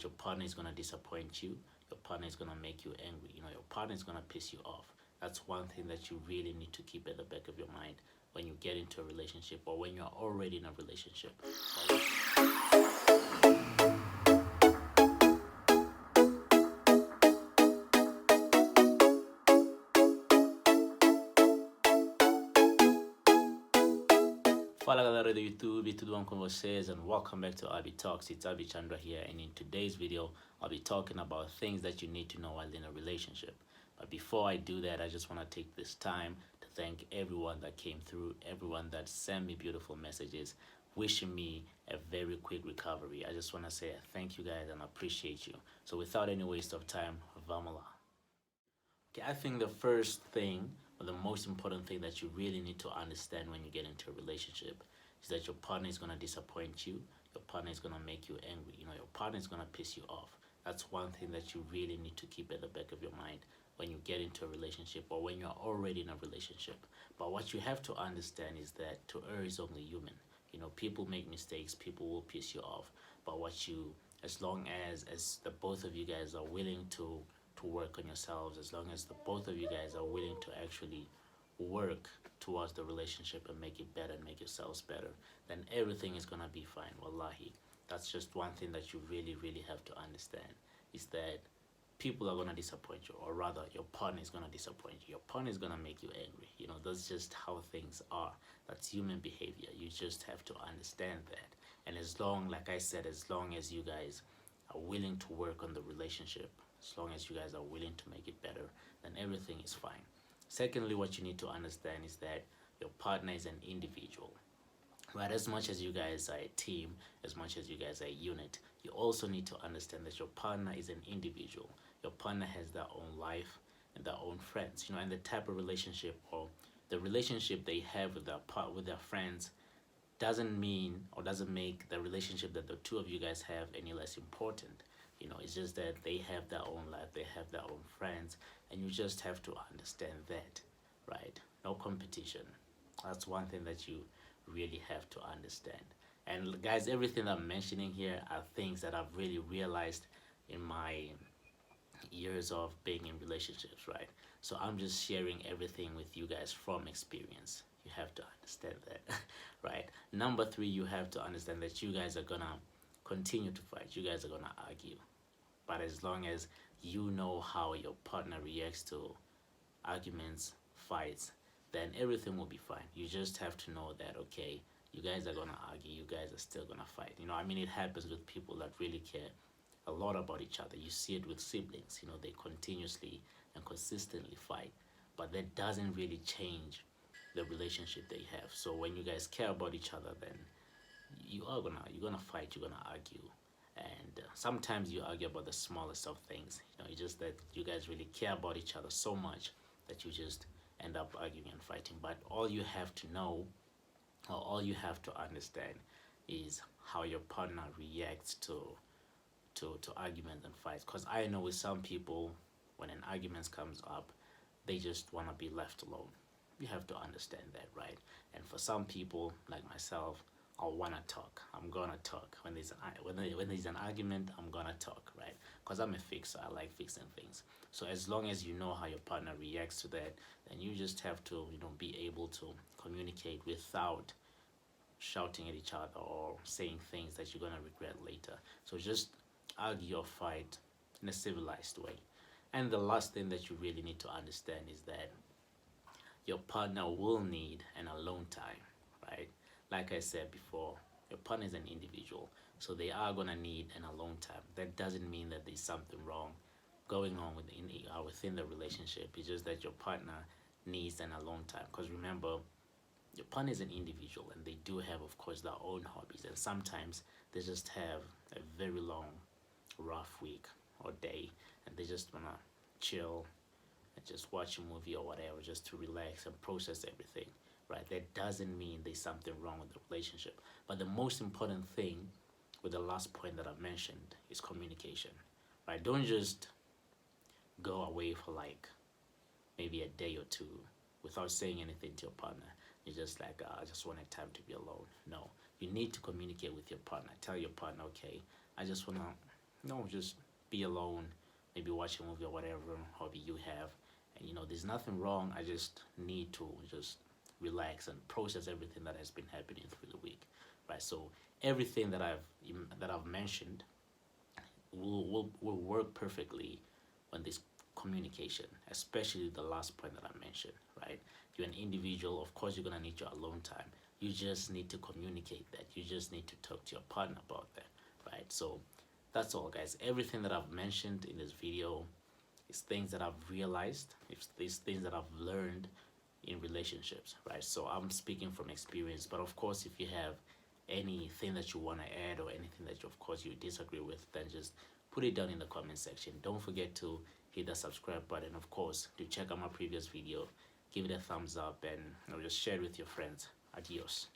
Your partner is gonna disappoint you. Your partner is gonna make you angry. Your partner is gonna piss you off. That's one thing that you really need to keep at the back of your mind when you get into a relationship or when you're already in a relationship. Fala galera do YouTube, tudo bom com vocês? And welcome back to Abi Talks. It's Abi Chandra here, and in today's video, I'll be talking about things that you need to know while in a relationship. But before I do that, I just want to take this time to thank everyone that came through, everyone that sent me beautiful messages, wishing me a very quick recovery. I just want to say thank you guys and appreciate you. So without any waste of time, vamos lá. Okay, I think the first thing or the most important thing that you really need to understand when you get into a relationship is that your partner is going to disappoint you. Your partner is going to make you angry. Your partner is going to piss you off. That's one thing that you really need to keep at the back of your mind when you get into a relationship or when you're already in a relationship. But what you have to understand is that to err is only human. People make mistakes, people will piss you off. But as long as the both of you guys are willing to work on yourselves, as long as the both of you guys are willing to actually work towards the relationship and make it better and make yourselves better, then everything is gonna be fine. Wallahi, that's just one thing that you really, really have to understand is that people are gonna disappoint you, or rather, your partner is gonna disappoint you. Your partner is gonna make you angry. That's just how things are. That's human behavior. You just have to understand that. And like I said, as long as you guys are willing to work on the relationship, as long as you guys are willing to make it better, then everything is fine. Secondly, what you need to understand is that your partner is an individual. Right, as much as you guys are a team, as much as you guys are a unit, you also need to understand that your partner is an individual. Your partner has their own life and their own friends, and the type of relationship or the relationship they have with their friends doesn't mean or doesn't make the relationship that the two of you guys have any less important. It's just that they have their own life, they have their own friends, and you just have to understand that, right? No competition. That's one thing that you really have to understand. And guys, everything I'm mentioning here are things that I've really realized in my years of being in relationships, right? So I'm just sharing everything with you guys from experience. You have to understand that, right? Number three, you have to understand that you guys are gonna continue to fight. You guys are gonna argue. But as long as you know how your partner reacts to arguments, fights, then everything will be fine. You just have to know that, okay, you guys are gonna argue, you guys are still gonna fight. It happens with people that really care a lot about each other. You see it with siblings, they continuously and consistently fight, but that doesn't really change the relationship they have. So when you guys care about each other, then you're gonna fight, you're gonna argue, and sometimes you argue about the smallest of things. It's just that you guys really care about each other so much that you just end up arguing and fighting. But all you have to know, or all you have to understand, is how your partner reacts to arguments and fights. Because I know with some people, when an argument comes up, they just want to be left alone. You have to understand that, right? And for some people, like myself, I want to talk. I'm gonna talk when there's an argument. I'm gonna talk, right? Because I'm a fixer. I like fixing things. So as long as you know how your partner reacts to that, then you just have to be able to communicate without shouting at each other or saying things that you're gonna regret later. So just argue or fight in a civilized way. And the last thing that you really need to understand is that your partner will need an alone time, right? Like I said before, your partner is an individual, so they are gonna need an alone time. That doesn't mean that there's something wrong going on within the relationship. It's just that your partner needs an alone time. Because remember, your partner is an individual, and they do have, of course, their own hobbies, and sometimes they just have a very long, rough week or day, and they just wanna chill and just watch a movie or whatever, just to relax and process everything, right? That doesn't mean there's something wrong with the relationship. But the most important thing with the last point that I mentioned is communication, right? Don't just go away for like maybe a day or two without saying anything to your partner. You're just like, I just wanted time to be alone. No, you need to communicate with your partner. Tell your partner, okay, I just want to just be alone, maybe watch a movie or whatever hobby you have. And there's nothing wrong. I just need to just relax and process everything that has been happening through the week, right? So everything that I've mentioned will work perfectly when this communication, especially the last point that I mentioned, right? You're an individual, of course you're gonna need your alone time. You just need to communicate that. You just need to talk to your partner about that, right? So that's all, guys. Everything that I've mentioned in this video is things that I've realized, it's these things that I've learned in relationships, right? So I'm speaking from experience, but of course if you have anything that you want to add or anything that of course you disagree with, then just put it down in the comment section. Don't forget to hit the subscribe button, of course, to check out my previous video. Give it a thumbs up and just share it with your friends. Adios.